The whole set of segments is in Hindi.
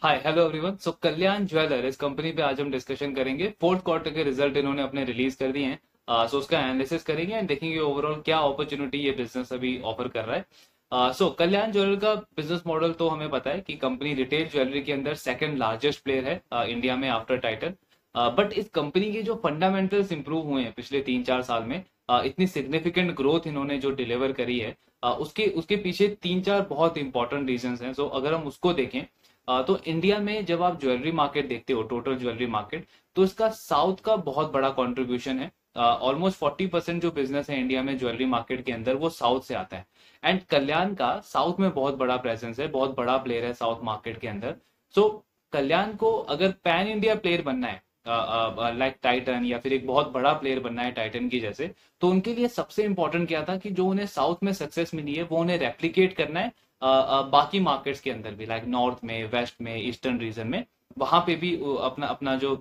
हाय hello everyone. So Kalyan jeweller इस कंपनी पे आज हम डिस्कशन करेंगे। फोर्थ क्वार्टर के रिजल्ट इन्होंने अपने रिलीज कर दिए हैं। सो उसका एनालिसिस करेंगे एंड देखेंगे ओवरऑल क्या अपॉर्चुनिटी ये बिजनेस अभी ऑफर कर रहा है। सो कल्याण ज्वेलर का बिजनेस मॉडल तो हमें पता है कि कंपनी रिटेल ज्वेलरी के अंदर सेकंड लार्जेस्ट प्लेयर है इंडिया में आफ्टर टाइटन। बट इस कंपनी के जो फंडामेंटल्स इंप्रूव हुए हैं पिछले 3-4 साल में, इतनी सिग्निफिकेंट ग्रोथ इन्होंने जो डिलीवर करी है, उसके उसके पीछे 3-4 बहुत इंपॉर्टेंट रीजंस हैं। सो अगर हम उसको देखें, तो इंडिया में जब आप ज्वेलरी मार्केट देखते हो, टोटल ज्वेलरी मार्केट, तो इसका साउथ का बहुत बड़ा कंट्रीब्यूशन है। ऑलमोस्ट 40% जो बिजनेस है इंडिया में ज्वेलरी मार्केट के अंदर वो साउथ से आता है। एंड कल्याण का साउथ में बहुत बड़ा प्रेजेंस है, बहुत बड़ा प्लेयर है साउथ मार्केट के अंदर। सो कल्याण को अगर पैन इंडिया प्लेयर बनना है, लाइक टाइटन, या फिर एक बहुत बड़ा प्लेयर बनना है टाइटन की जैसे, तो उनके लिए सबसे इंपॉर्टेंट क्या था कि जो उन्हें साउथ में सक्सेस मिली है वो उन्हें रेप्लिकेट करना है बाकी मार्केट्स के अंदर भी, लाइक नॉर्थ में, वेस्ट में, ईस्टर्न रीजन में, वहां पे भी अपना अपना जो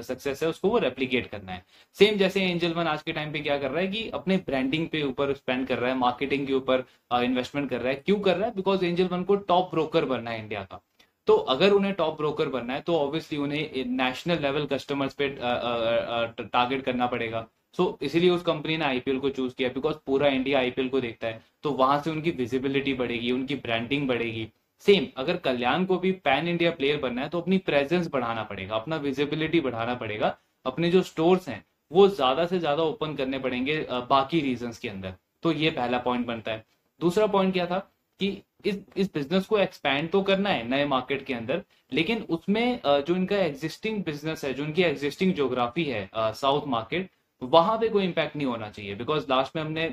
सक्सेस है उसको वो रेप्लिकेट करना है। सेम जैसे एंजल वन आज के टाइम पे क्या कर रहा है कि अपने ब्रांडिंग पे ऊपर स्पेंड कर रहा है, मार्केटिंग के ऊपर इन्वेस्टमेंट कर रहा है। क्यों कर रहा है? बिकॉज एंजल वन को टॉप ब्रोकर बनना है इंडिया का। तो अगर उन्हें टॉप ब्रोकर बनना है तो ऑब्वियसली उन्हें नेशनल लेवल कस्टमर्स पे टारगेट करना पड़ेगा। सो इसीलिए उस कंपनी ने आईपीएल को चूज किया, बिकॉज पूरा इंडिया आईपीएल को देखता है, तो वहां से उनकी विजिबिलिटी बढ़ेगी, उनकी ब्रांडिंग बढ़ेगी। सेम अगर कल्याण को भी पैन इंडिया प्लेयर बनना है तो अपनी प्रेजेंस बढ़ाना पड़ेगा, अपना विजिबिलिटी बढ़ाना पड़ेगा। अपने जो स्टोर्स हैं वो ज्यादा से ज्यादा ओपन करने पड़ेंगे बाकी रीजन्स के अंदर। तो ये पहला पॉइंट बनता है। दूसरा पॉइंट क्या था कि इस बिजनेस को एक्सपैंड तो करना है नए मार्केट के अंदर, लेकिन उसमें जो इनका एग्जिस्टिंग बिजनेस है, जो इनकी एग्जिस्टिंग ज्योग्राफी है साउथ मार्केट, वहां पे कोई इम्पैक्ट नहीं होना चाहिए। बिकॉज लास्ट में हमने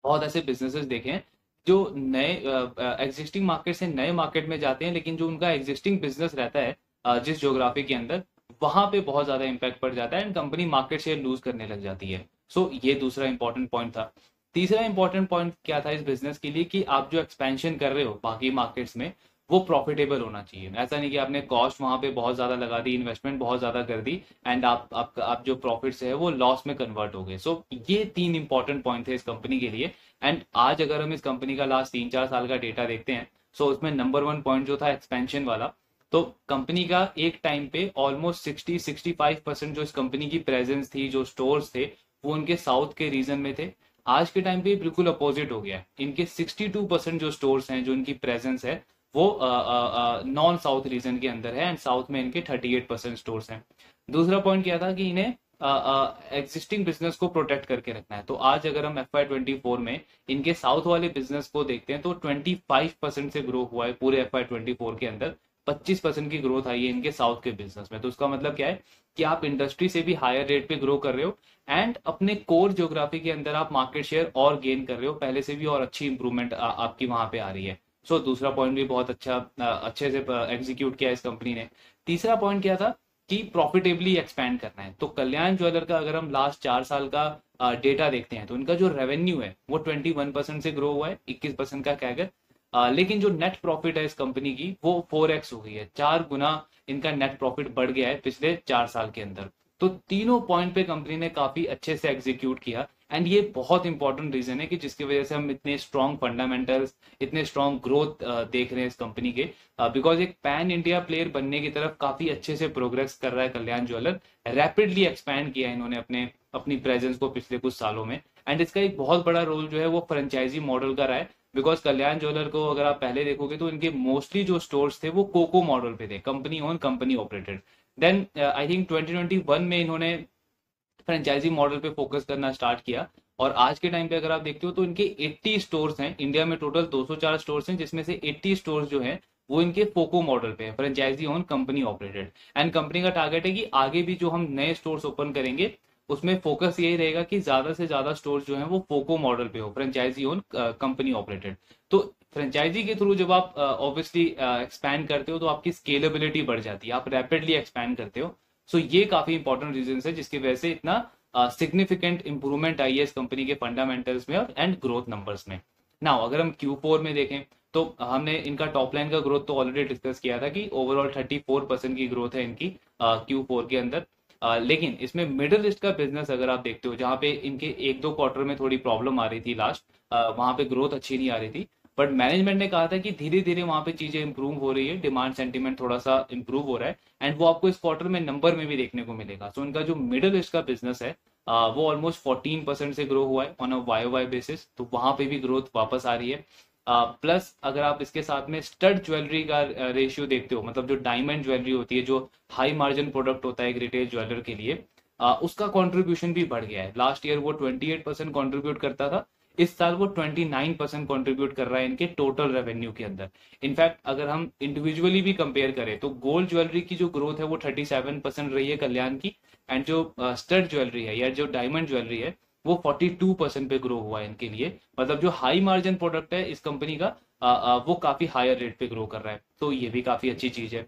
बहुत ऐसे बिजनेसेस देखे हैं जो नए एग्जिस्टिंग मार्केट से नए मार्केट में जाते हैं, लेकिन जो उनका एग्जिस्टिंग बिजनेस रहता है जिस ज्योग्राफी के अंदर, वहां पे बहुत ज्यादा इंपैक्ट पड़ जाता है and company market share lose करने लग जाती है। सो ये दूसरा इंपॉर्टेंट पॉइंट था। तीसरा इंपॉर्टेंट पॉइंट क्या था इस बिजनेस के लिए कि आप जो एक्सपेंशन कर रहे हो बाकी मार्केट्स में, वो प्रॉफिटेबल होना चाहिए। ऐसा नहीं कि आपने कॉस्ट वहां पे बहुत ज्यादा लगा दी, इन्वेस्टमेंट बहुत ज्यादा कर दी एंड आप जो प्रॉफिट से है वो लॉस में कन्वर्ट हो गए। सो ये तीन इंपॉर्टेंट पॉइंट थे इस कंपनी के लिए। एंड आज अगर हम इस कंपनी का लास्ट 3-4 साल का डेटा देखते हैं, सो उसमें नंबर वन पॉइंट जो था एक्सपेंशन वाला, तो कंपनी का एक टाइम पे ऑलमोस्ट 60-65% जो इस कंपनी की प्रेजेंस थी, जो स्टोर्स थे, वो उनके साउथ के रीजन में थे। आज के टाइम पे बिल्कुल अपोजिट हो गया है। इनके 62% जो स्टोर्स हैं, जो इनकी प्रेजेंस है, वो नॉन साउथ रीजन के अंदर है एंड साउथ में इनके 38% स्टोर्स हैं। दूसरा पॉइंट क्या था कि इन्हें एग्जिस्टिंग बिजनेस को प्रोटेक्ट करके रखना है। तो आज अगर हम FY24 में इनके साउथ वाले बिजनेस को देखते हैं तो 25% से ग्रो हुआ है पूरे FY24 के अंदर। 25% की ग्रोथ आई है इनके साउथ के बिजनेस में। तो उसका मतलब क्या है कि आप इंडस्ट्री से भी हायर रेट पे ग्रो कर रहे हो एंड अपने कोर ज्योग्राफी के अंदर आप मार्केट शेयर और गेन कर रहे हो पहले से भी, और अच्छी इंप्रूवमेंट आपकी वहां पे आ रही है। सो दूसरा पॉइंट भी बहुत अच्छा, अच्छे से एग्जीक्यूट किया इस कंपनी ने। तीसरा पॉइंट क्या था कि प्रॉफिटेबली एक्सपैंड करना है। तो कल्याण ज्वेलर का अगर हम लास्ट 4 साल का डेटा देखते हैं तो इनका जो रेवेन्यू है वो 21% से ग्रो हुआ है, 21% का कैगर। लेकिन जो नेट प्रॉफिट है इस कंपनी की वो 4x हो गई है, 4 गुना इनका नेट प्रॉफिट बढ़ गया है पिछले 4 साल के अंदर। तो तीनों पॉइंट पे कंपनी ने काफी अच्छे से एग्जीक्यूट किया एंड ये बहुत इंपॉर्टेंट रीजन है कि जिसकी वजह से हम इतने स्ट्रॉन्ग फंडामेंटल्स, इतने स्ट्रॉन्ग ग्रोथ देख रहे हैं इस कंपनी के। बिकॉज एक पैन इंडिया प्लेयर बनने की तरफ काफी अच्छे से प्रोग्रेस कर रहा है कल्याण ज्वेलर। रैपिडली एक्सपैंड किया है इन्होंने अपने अपनी प्रेजेंस को पिछले कुछ सालों में। एंड इसका एक बहुत बड़ा रोल जो है वो फ्रेंचाइजी मॉडल का रहा है। बिकॉज कल्याण ज्वेलर को अगर आप पहले देखोगे तो इनके मोस्टली जो स्टोर्स थे वो कोको मॉडल पे थे, company own company operated. Then I think 2021 में इन्होंने फ्रेंचाइजी मॉडल पे फोकस करना स्टार्ट किया। और आज के टाइम पे अगर आप देखते हो तो इनके 80 स्टोर्स हैं इंडिया में, टोटल 204 स्टोर्स हैं, जिसमें से 80 स्टोर्स जो हैं वो इनके फोको मॉडल पे है, franchise own company operated. And company का टारगेट है कि आगे भी जो हम नए स्टोर्स ओपन करेंगे उसमें फोकस यही रहेगा कि ज्यादा से ज्यादा स्टोर्स जो हैं वो फोको मॉडल पे हो, फ्रेंचाइजी ओन कंपनी ऑपरेटेड। तो फ्रेंचाइजी के थ्रू जब आप ऑब्वियसली एक्सपैंड करते हो तो आपकी स्केलेबिलिटी बढ़ जाती है, आप रैपिडली एक्सपैंड करते हो। सो ये काफी इंपॉर्टेंट रीजन है जिसकी वजह से इतना सिग्निफिकेंट इंप्रूवमेंट आई है इस कंपनी के फंडामेंटल्स में और एंड ग्रोथ नंबर्स में। नाउ अगर हम Q4 में देखें तो हमने इनका टॉप लाइन का ग्रोथ तो ऑलरेडी डिस्कस किया था कि ओवरऑल 34% की ग्रोथ है इनकी Q4 के अंदर। लेकिन इसमें मिडिल ईस्ट का बिजनेस अगर आप देखते हो, जहां पे इनके 1-2 क्वार्टर में थोड़ी प्रॉब्लम आ रही थी लास्ट, वहां पे ग्रोथ अच्छी नहीं आ रही थी। बट मैनेजमेंट ने कहा था कि धीरे धीरे वहां पे चीजें इंप्रूव हो रही है, डिमांड सेंटीमेंट थोड़ा सा इंप्रूव हो रहा है, एंड वो आपको इस क्वार्टर में नंबर में भी देखने को मिलेगा। सो इनका जो मिडिल ईस्ट का बिजनेस है वो ऑलमोस्ट 14% से ग्रो हुआ है ऑन अ वाई बेसिस, तो वहां पे भी ग्रोथ वापस आ रही है। प्लस अगर आप इसके साथ में स्टड ज्वेलरी का रेशियो देखते हो, मतलब जो डायमंड ज्वेलरी होती है, जो हाई मार्जिन प्रोडक्ट होता है एक रिटेल ज्वेलर के लिए, उसका कंट्रीब्यूशन भी बढ़ गया है। लास्ट ईयर वो 28% कंट्रीब्यूट करता था, इस साल वो 29% कंट्रीब्यूट कर रहा है इनके टोटल रेवेन्यू के अंदर। इनफैक्ट अगर हम इंडिविजुअली भी कंपेयर करें तो गोल्ड ज्वेलरी की जो ग्रोथ है वो 37% रही है कल्याण की, एंड जो स्टड ज्वेलरी है या जो डायमंड ज्वेलरी है वो 42% पे ग्रो हुआ है इनके लिए। मतलब जो हाई मार्जिन प्रोडक्ट है इस कंपनी का वो काफी हायर रेट पे ग्रो कर रहा है, तो ये भी काफी अच्छी चीज है।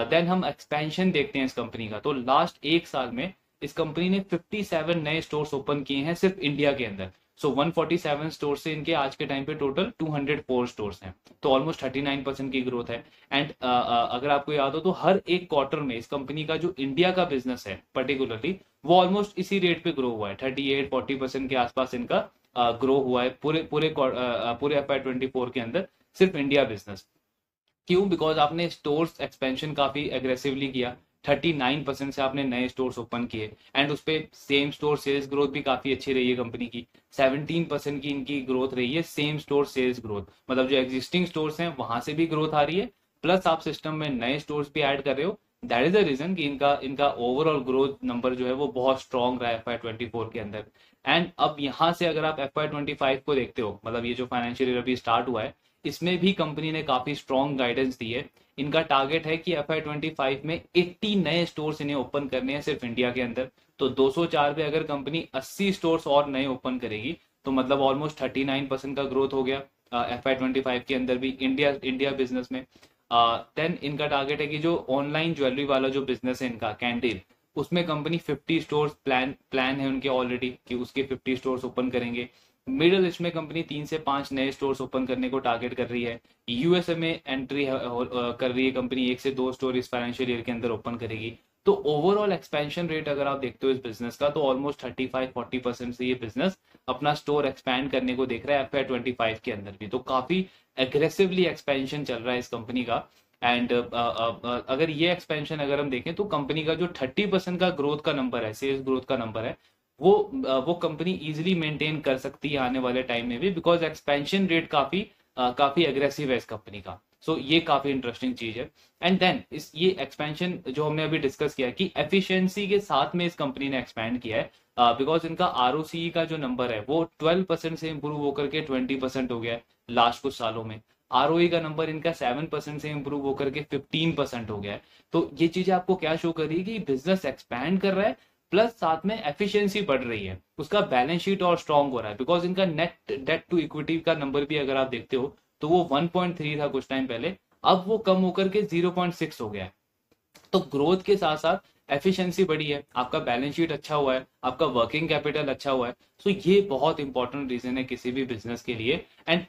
देन हम एक्सपेंशन देखते हैं इस कंपनी का, तो लास्ट एक साल में इस कंपनी ने 57 नए स्टोर्स ओपन किए हैं सिर्फ इंडिया के अंदर। सो 147 स्टोर से इनके आज के टाइम पे टोटल 204 स्टोर्स हैं, तो ऑलमोस्ट 39% की ग्रोथ है। एंड अगर आपको याद हो तो हर एक क्वार्टर में इस कंपनी का जो इंडिया का बिजनेस है पर्टिकुलरली, वो ऑलमोस्ट इसी रेट पे ग्रो हुआ है, 38-40% के आसपास इनका ग्रो हुआ है पूरे पूरे पूरे FY24 के अंदर, सिर्फ इंडिया बिजनेस। क्यों? बिकॉज आपने स्टोर्स एक्सपेंशन काफी एग्रेसिवली किया, 39% से आपने नए स्टोर्स ओपन किए, एंड उस पे सेम स्टोर सेल्स ग्रोथ भी काफी अच्छी रही है कंपनी की, 17% की इनकी ग्रोथ रही है सेम स्टोर सेल्स ग्रोथ। मतलब जो एग्जिस्टिंग स्टोर्स हैं वहां से भी ग्रोथ आ रही है, प्लस आप सिस्टम में नए स्टोर्स भी ऐड कर रहे हो। दैट इज द रीजन कि इनका इनका ओवरऑल ग्रोथ नंबर जो है वो बहुत स्ट्रॉन्ग रहा है FY24 के अंदर। एंड अब यहाँ से अगर आप FY25 को देखते हो, मतलब ये जो फाइनेंशियल ईयर अभी स्टार्ट हुआ है, इसमें भी कंपनी ने काफी स्ट्रॉन्ग गाइडेंस दी है। इनका टारगेट है कि FY25 में 80 नए स्टोर्स इन्हें ओपन करने हैं सिर्फ इंडिया के अंदर। तो 204 पे अगर कंपनी 80 स्टोर्स और नए ओपन करेगी तो मतलब ऑलमोस्ट 39% का ग्रोथ हो गया FY25 के अंदर भी इंडिया इंडिया बिजनेस में। देन इनका टारगेट है कि जो ऑनलाइन ज्वेलरी वाला जो बिजनेस है इनका कैंडल, उसमें कंपनी 50 स्टोर्स प्लान है उनके ऑलरेडी कि उसके 50 स्टोर्स ओपन करेंगे। मिडल ईस्ट में कंपनी 3 से 5 नए स्टोर्स ओपन करने को टारगेट कर रही है। यूएसए में एंट्री कर रही है कंपनी, 1 से 2 स्टोर इस फाइनेंशियल ईयर के अंदर ओपन करेगी। तो ओवरऑल एक्सपेंशन रेट अगर आप देखते हो इस बिजनेस का, तो ऑलमोस्ट 35-40% से ये बिजनेस अपना स्टोर एक्सपैंड करने को देख रहा है FY25 के अंदर भी। तो काफी एग्रेसिवली एक्सपेंशन चल रहा है इस कंपनी का। एंड अगर ये एक्सपेंशन अगर हम देखें तो कंपनी का जो 30% का ग्रोथ का नंबर है, सेल्स ग्रोथ का नंबर है, वो कंपनी इजीली मेंटेन कर सकती है आने वाले टाइम में भी, बिकॉज एक्सपेंशन रेट काफी एग्रेसिव है इस कंपनी का। सो ये काफी इंटरेस्टिंग चीज है। एंड देन इस ये एक्सपेंशन जो हमने अभी डिस्कस किया कि एफिशिएंसी के साथ में इस कंपनी ने एक्सपैंड किया है, बिकॉज इनका ROCE का जो नंबर है वो 12% से इंप्रूव होकर के 20% हो गया है लास्ट कुछ सालों में। ROE का नंबर इनका 7% से इंप्रूव होकर के 15% हो गया है। तो ये चीजें आपको क्या शो कर रही है कि बिजनेस एक्सपैंड कर रहा है, प्लस साथ में एफिशिएंसी बढ़ रही है, उसका बैलेंस शीट और स्ट्रॉन्ग हो रहा है। बिकॉज इनका नेट डेट टू इक्विटी का नंबर भी अगर आप देखते हो तो वो 1.3 था कुछ टाइम पहले, अब वो कम होकर के 0.6 हो गया है। तो ग्रोथ के साथ साथ एफिशिएंसी बढ़ी है, आपका बैलेंस शीट अच्छा हुआ है, आपका वर्किंग कैपिटल अच्छा हुआ है। सो ये बहुत इंपॉर्टेंट रीजन है किसी भी बिजनेस के लिए। एंड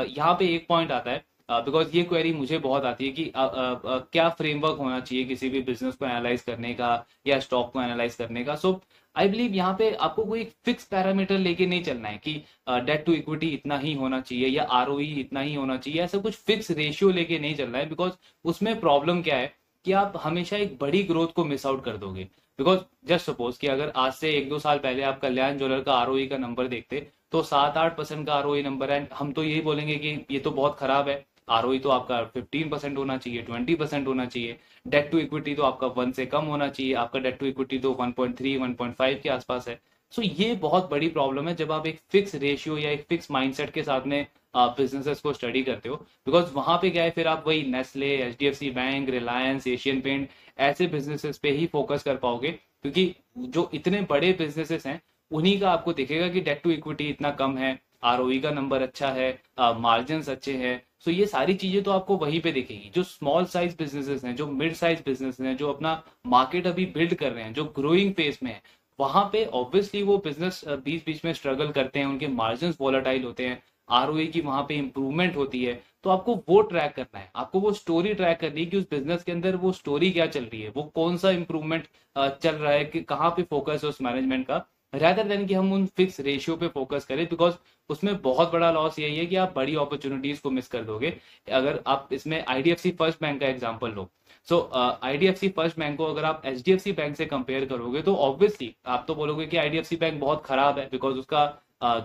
यहाँ पे एक पॉइंट आता है, बिकॉज ये क्वेरी मुझे बहुत आती है कि क्या फ्रेमवर्क होना चाहिए किसी भी बिजनेस को एनालाइज करने का या स्टॉक को एनालाइज करने का। सो आई बिलीव यहाँ पे आपको कोई फिक्स पैरामीटर लेके नहीं चलना है कि डेट टू इक्विटी इतना ही होना चाहिए या ROE इतना ही होना चाहिए, ऐसा कुछ फिक्स रेशियो लेके नहीं चलना है। बिकॉज उसमें प्रॉब्लम क्या है कि आप हमेशा एक बड़ी ग्रोथ को मिस आउट कर दोगे। बिकॉज जस्ट सपोज कि अगर आज से 1-2 साल पहले आप कल्याण ज्वेलर का ROE का नंबर देखते तो 7-8% का ROE नंबर है, हम तो यही बोलेंगे कि ये तो बहुत खराब है। ROE तो आपका 15% होना चाहिए, 20% होना चाहिए। डेट टू इक्विटी तो आपका 1 से कम होना चाहिए, आपका डेट टू इक्विटी तो 1.3-1.5 के आसपास है। सो ये बहुत बड़ी प्रॉब्लम है जब आप एक फिक्स रेशियो या एक फिक्स माइंडसेट के साथ में बिजनेसेस को स्टडी करते हो। बिकॉज वहां पे क्या है, फिर आप वही Nestle, HDFC bank, Reliance, Asian Paint ऐसे बिजनेसेस पे ही फोकस कर पाओगे, क्योंकि जो इतने बड़े बिजनेसेस हैं उन्हीं का आपको दिखेगा कि डेट टू इक्विटी इतना कम है, ROE का नंबर अच्छा है, मार्जिन अच्छे हैं। सो ये सारी चीजें तो आपको वहीं पे दिखेगी। जो स्मॉल साइज बिजनेसेस हैं, जो मिड साइज बिजनेस हैं, जो अपना मार्केट अभी बिल्ड कर रहे हैं, जो ग्रोइंग फेज में है, वहां पे ऑब्वियसली वो बिजनेस बीच बीच में स्ट्रगल करते हैं, उनके मार्जिन वॉलेटाइल होते हैं, ROE की वहां पे इंप्रूवमेंट होती है। तो आपको वो ट्रैक करना है, आपको वो स्टोरी ट्रैक करनी है कि उस बिजनेस के अंदर वो स्टोरी क्या चल रही है, वो कौन सा इंप्रूवमेंट चल रहा है, कि कहाँ पे फोकस है उस मैनेजमेंट का। rather देन कि हम उन फिक्स रेशियो पे फोकस करें, बिकॉज उसमें बहुत बड़ा लॉस यही है कि आप बड़ी अपॉर्चुनिटीज को मिस कर दोगे। अगर आप इसमें आईडीएफसी फर्स्ट बैंक का एग्जांपल लो, सो आईडीएफसी फर्स्ट बैंक को अगर आप एचडीएफसी बैंक से कंपेयर करोगे तो ऑब्वियसली आप तो बोलोगे कि आईडीएफसी बैंक बहुत खराब है, बिकॉज उसका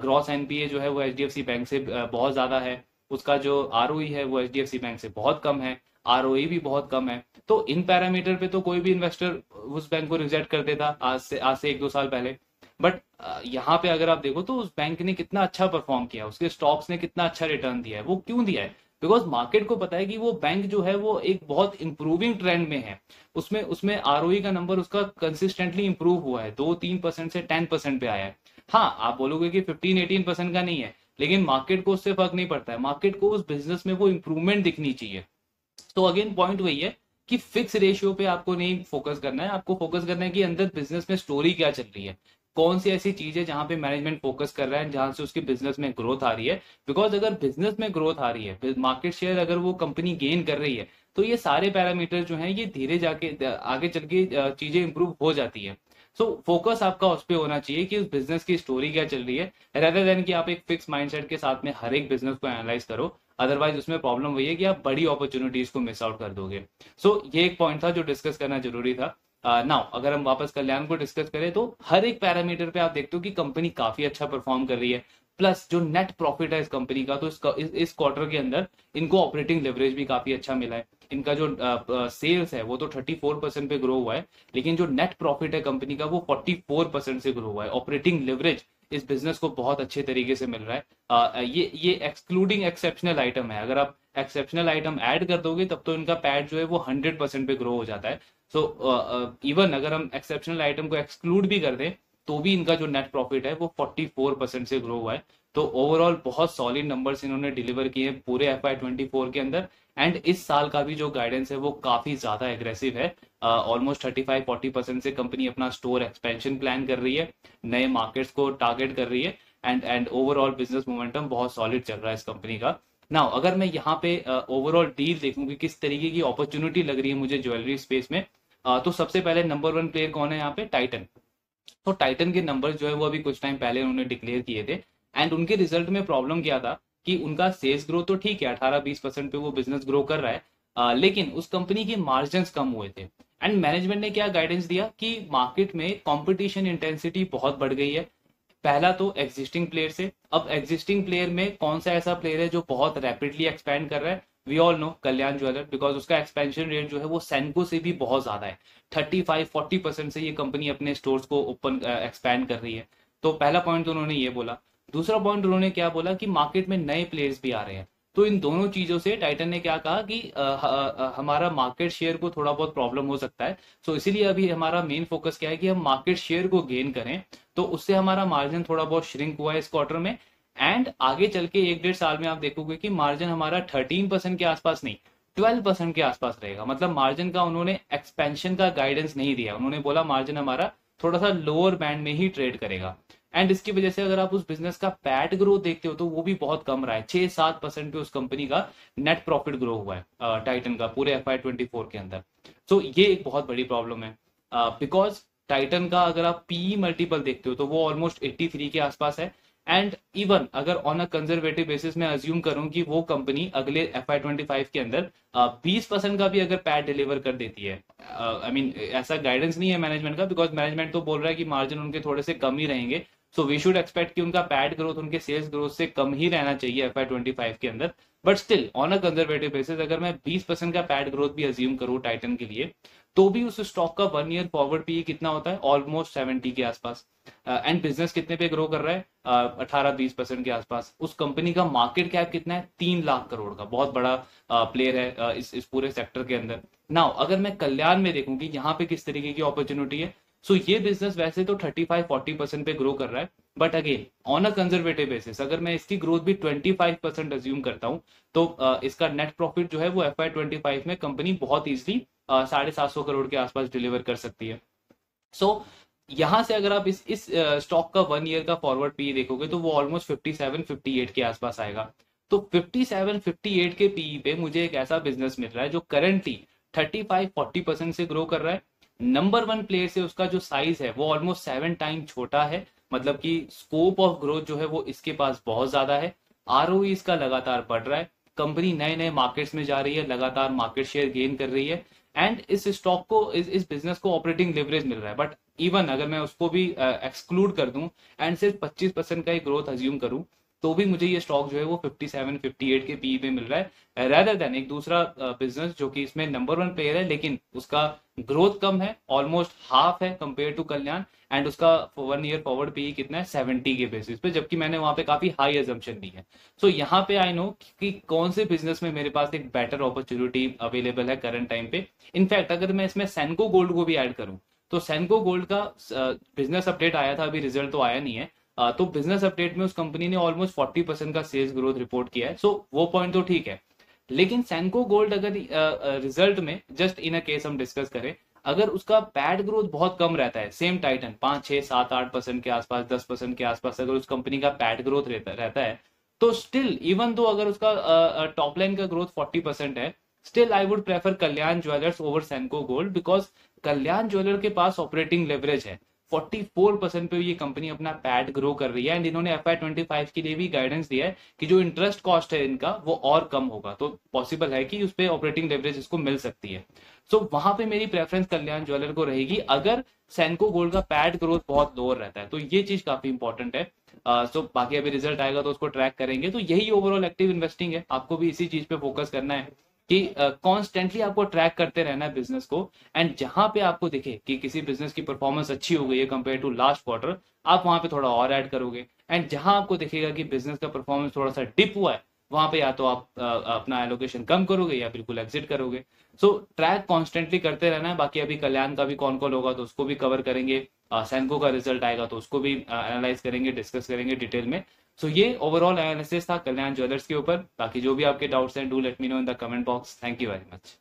ग्रॉस एनपीए जो है वो एचडीएफसी बैंक से बहुत ज्यादा है, उसका जो आरओई है वो एचडीएफसी बैंक से बहुत कम है, आरओई भी बहुत कम है। तो इन पैरामीटर पे तो कोई भी इन्वेस्टर उस बैंक को रिजेक्ट कर देता आज से 1-2 साल पहले। बट यहाँ पे अगर आप देखो तो उस बैंक ने कितना अच्छा परफॉर्म किया, उसके स्टॉक्स ने कितना अच्छा रिटर्न दिया है। वो क्यों दिया है? बिकॉज मार्केट को पता है कि वो बैंक जो है वो एक बहुत इंप्रूविंग ट्रेंड में है, उसमें उसमें आरओई का नंबर उसका कंसिस्टेंटली इंप्रूव हुआ है, 2-3% से 10% पे आया है। हाँ, आप बोलोगे कि 15-18% का नहीं है, लेकिन मार्केट को उससे फर्क नहीं पड़ता है, मार्केट को उस बिजनेस में वो इंप्रूवमेंट दिखनी चाहिए। तो अगेन पॉइंट वही है कि फिक्स रेशियो पे आपको नहीं फोकस करना है, आपको फोकस करना है कि अंदर बिजनेस में स्टोरी क्या चल रही है, कौन सी ऐसी चीज है जहां पे मैनेजमेंट फोकस कर रहा है, जहां से उसकी बिजनेस में ग्रोथ आ रही है। बिकॉज अगर बिजनेस में ग्रोथ आ रही है, मार्केट शेयर अगर वो कंपनी गेन कर रही है, तो ये सारे पैरामीटर जो हैं ये धीरे जाके आगे चल के चीजें इंप्रूव हो जाती है। सो फोकस आपका उस पर होना चाहिए कि उस बिजनेस की स्टोरी क्या चल रही है, रेदर देन कि आप एक फिक्स माइंडसेट के साथ में हर एक बिजनेस को एनालाइज करो। अदरवाइज उसमें प्रॉब्लम वही है कि आप बड़ी अपॉर्चुनिटीज को मिस आउट कर दोगे। सो ये एक पॉइंट था जो डिस्कस करना जरूरी था। नाउ अगर हम वापस कल्याण को डिस्कस करें तो हर एक पैरामीटर पे आप देखते हो कि कंपनी काफी अच्छा परफॉर्म कर रही है। प्लस जो नेट प्रॉफिट है इस कंपनी का, तो इस क्वार्टर के अंदर इनको ऑपरेटिंग लेवरेज भी काफी अच्छा मिला है। इनका जो सेल्स है वो तो 34% पे ग्रो हुआ है, लेकिन जो नेट प्रॉफिट है कंपनी का वो 44% से ग्रो हुआ है। ऑपरेटिंग लेवरेज इस बिजनेस को बहुत अच्छे तरीके से मिल रहा है। ये एक्सक्लूडिंग एक्सेप्शनल आइटम है, अगर आप एक्सेप्शनल आइटम ऐड कर दोगे तब तो इनका पैट जो है वो 100% पे ग्रो हो जाता है। सो इवन अगर हम एक्सेप्शनल आइटम को एक्सक्लूड भी कर दें तो भी इनका जो नेट प्रॉफिट है वो 44% से ग्रो हुआ है। तो ओवरऑल बहुत सॉलिड नंबर्स इन्होंने डिलीवर किए पूरे FY24 के अंदर। एंड इस साल का भी जो गाइडेंस है वो काफी ज्यादा एग्रेसिव है। ऑलमोस्ट 35-40% से कंपनी अपना स्टोर एक्सपेंशन प्लान कर रही है, नए मार्केट्स को टारगेट कर रही है। एंड ओवरऑल बिजनेस मोमेंटम बहुत सॉलिड चल रहा है इस कंपनी का। नाउ अगर मैं यहाँ पे ओवरऑल डील देखूं कि किस तरीके की अपॉर्चुनिटी लग रही है मुझे ज्वेलरी स्पेस में, तो सबसे पहले नंबर 1 प्लेयर कौन है यहाँ पे? टाइटन। तो टाइटन के नंबर जो है वो अभी कुछ टाइम पहले उन्होंने डिक्लेयर किए थे। एंड उनके रिजल्ट में प्रॉब्लम क्या था कि उनका सेल्स ग्रोथ तो ठीक है, 18-20% पे वो बिजनेस ग्रो कर रहा है, लेकिन उस कंपनी के मार्जिन कम हुए थे। एंड मैनेजमेंट ने क्या गाइडेंस दिया कि मार्केट में कंपटीशन इंटेंसिटी बहुत बढ़ गई है। पहला तो एग्जिस्टिंग प्लेयर से, अब एग्जिस्टिंग प्लेयर में कौन सा ऐसा प्लेयर है जो बहुत रैपिडली एक्सपैंड कर रहा है? We all know Kalyan jeweller, because उसका एक्सपेंशन रेट जो है वो सेंको से भी बहुत ज्यादा है। 35-40% से ये कंपनी अपने स्टोर्स को ओपन एक्सपैंड कर रही है। तो पहला पॉइंट तो उन्होंने ये बोला। दूसरा पॉइंट उन्होंने क्या बोला कि मार्केट में नए प्लेयर्स भी आ रहे हैं। तो इन दोनों चीजों से टाइटन ने क्या कहा कि हमारा मार्केट शेयर को थोड़ा बहुत प्रॉब्लम हो सकता है। सो इसीलिए अभी हमारा मेन फोकस क्या है कि हम मार्केट शेयर को गेन करें। तो उससे हमारा मार्जिन थोड़ा बहुत श्रिंक हुआ है इस क्वार्टर में। एंड आगे चल के 1-1.5 साल में आप देखोगे कि मार्जिन हमारा 13% के आसपास नहीं, 12% के आसपास रहेगा। मतलब मार्जिन का उन्होंने एक्सपेंशन का गाइडेंस नहीं दिया, उन्होंने बोला मार्जिन हमारा थोड़ा सा लोअर बैंड में ही ट्रेड करेगा। एंड इसकी वजह से अगर आप उस बिजनेस का पैट ग्रोथ देखते हो तो वो भी बहुत कम रहा है, 6-7% पे उस कंपनी का नेट प्रॉफिट ग्रो हुआ है टाइटन का पूरे FY24 के अंदर। सो ये एक बहुत बड़ी प्रॉब्लम है, बिकॉज टाइटन का अगर आप पीई मल्टीपल देखते हो तो वो ऑलमोस्ट 83 के आसपास है। एंड इवन अगर ऑन अ कंजर्वेटिव बेसिस में अज्यूम करूं कि वो कंपनी अगले FY25 के अंदर 20% का भी अगर पैट डिलीवर कर देती है, आई मीन ऐसा गाइडेंस नहीं है मैनेजमेंट का, बिकॉज मैनेजमेंट तो बोल रहा है कि मार्जिन उनके थोड़े से कम ही रहेंगे। सो वी शुड एक्सपेक्ट कि उनका पैट ग्रोथ उनके सेल्स ग्रोथ से कम ही रहना चाहिए FY25 के अंदर। But still on a conservative basis अगर मैं 20% का पैट ग्रोथ भी अज्यूम करूं टाइटन के लिए, तो भी उस स्टॉक का 1 ईयर फॉरवर्ड पी कितना होता है? ऑलमोस्ट 70 के आसपास। एंड बिजनेस कितने पे ग्रो कर रहा है? 18-20% के आसपास। उस कंपनी का मार्केट कैप कितना है? 3 लाख करोड़ का, बहुत बड़ा प्लेयर है इस पूरे सेक्टर के अंदर। नाउ अगर मैं कल्याण में देखूं कि यहाँ पे किस तरीके की अपॉर्चुनिटी है, सो ये बिजनेस वैसे तो 35-40% पे ग्रो कर रहा है, but again on a conservative basis अगर मैं इसकी ग्रोथ भी 25% अज्यूम करता हूँ तो इसका नेट प्रॉफिट जो है वो FY25 में कंपनी बहुत इजिली 750 करोड़ के आसपास डिलीवर कर सकती है। सो यहां से अगर आप इस स्टॉक का 1 ईयर का फॉरवर्ड पी देखोगे तो वो ऑलमोस्ट 57-58 के आसपास आएगा। तो 57-58 के पी पे मुझे एक ऐसा बिजनेस मिल रहा है जो करंटली 35-40% से ग्रो कर रहा है। नंबर 1 प्लेयर से उसका जो साइज है वो ऑलमोस्ट 7 टाइम छोटा है। मतलब कि स्कोप ऑफ ग्रोथ जो है वो इसके पास बहुत ज्यादा है। आरओई इसका लगातार बढ़ रहा है, कंपनी नए नए मार्केट्स में जा रही है, लगातार मार्केट शेयर गेन कर रही है, एंड इस स्टॉक को इस बिजनेस को ऑपरेटिंग लिवरेज मिल रहा है। बट इवन अगर मैं उसको भी एक्सक्लूड कर दूं एंड सिर्फ 25% का ही ग्रोथ अज्यूम करूं, तो भी मुझे ये स्टॉक जो है वो 57 58 के पी पे मिल रहा है, रेदर देन एक दूसरा बिजनेस जो कि इसमें नंबर 1 प्लेयर है लेकिन उसका ग्रोथ कम है, ऑलमोस्ट हाफ है कंपेयर टू कल्याण, एंड उसका 1 ईयर फॉरवर्ड पी कितना है 70 के बेसिस पे, जबकि मैंने वहां पे काफी हाई अजम्पशन दी है। सो यहाँ पे आई नो कि कौन से बिजनेस में मेरे पास एक बेटर अपॉर्चुनिटी अवेलेबल है करंट टाइम पे। इनफैक्ट अगर मैं इसमें सेंको गोल्ड को भी ऐड करूं, तो सेंको गोल्ड का बिजनेस अपडेट आया था, अभी रिजल्ट तो आया नहीं है। तो बिजनेस अपडेट में उस कंपनी ने ऑलमोस्ट 40% का सेल्स ग्रोथ रिपोर्ट किया है, सो वो पॉइंट तो ठीक है। लेकिन सेंको गोल्ड अगर रिजल्ट में जस्ट इन अ केस हम डिस्कस करें, अगर उसका पैड ग्रोथ बहुत कम रहता है, सेम टाइटन 5 6 7 8% के आसपास, 10% के आसपास अगर उस कंपनी का पैड ग्रोथ रहता है, तो स्टिल इवन दो अगर उसका टॉप लाइन का ग्रोथ 40% है, still I would prefer Kalyan jewellers over Senco gold, because Kalyan jeweller के पास ऑपरेटिंग लेवरेज है। 44% पे ये कंपनी अपना पैड ग्रो कर रही है, एंड इन्होंने FY25 के लिए भी गाइडेंस दिया है कि जो इंटरेस्ट कॉस्ट है इनका वो और कम होगा, तो पॉसिबल है कि उस पर ऑपरेटिंग लेवरेज इसको मिल सकती है। सो वहां पे मेरी प्रेफरेंस कल्याण ज्वेलर को रहेगी अगर सेंको गोल्ड का पैड ग्रोथ बहुत लोअर रहता है, तो ये चीज काफी इंपॉर्टेंट है। सो बाकी अभी रिजल्ट आएगा तो उसको ट्रैक करेंगे। तो यही ओवरऑल एक्टिव इन्वेस्टिंग है, आपको भी इसी चीज पे फोकस करना है कि कॉन्स्टेंटली आपको ट्रैक करते रहना है बिजनेस को, एंड जहां पे आपको दिखे कि किसी बिजनेस की परफॉर्मेंस अच्छी हो गई है कंपेयर टू लास्ट क्वार्टर, आप वहां पे थोड़ा और ऐड करोगे, एंड जहां आपको दिखेगा कि बिजनेस का परफॉर्मेंस थोड़ा सा डिप हुआ है, वहां पे या तो आप अपना एलोकेशन कम करोगे या बिल्कुल एग्जिट करोगे। सो ट्रैक कॉन्स्टेंटली करते रहना है। बाकी अभी कल्याण का भी कौन कॉल होगा तो उसको भी कवर करेंगे, सैनको का रिजल्ट आएगा तो उसको भी एनालाइज करेंगे, डिस्कस करेंगे डिटेल में। सो ये ओवरऑल एनालिसिस था कल्याण ज्वेलर्स के ऊपर। बाकी जो भी आपके डाउट्स हैं, do let me know in the comment box. Thank you very much.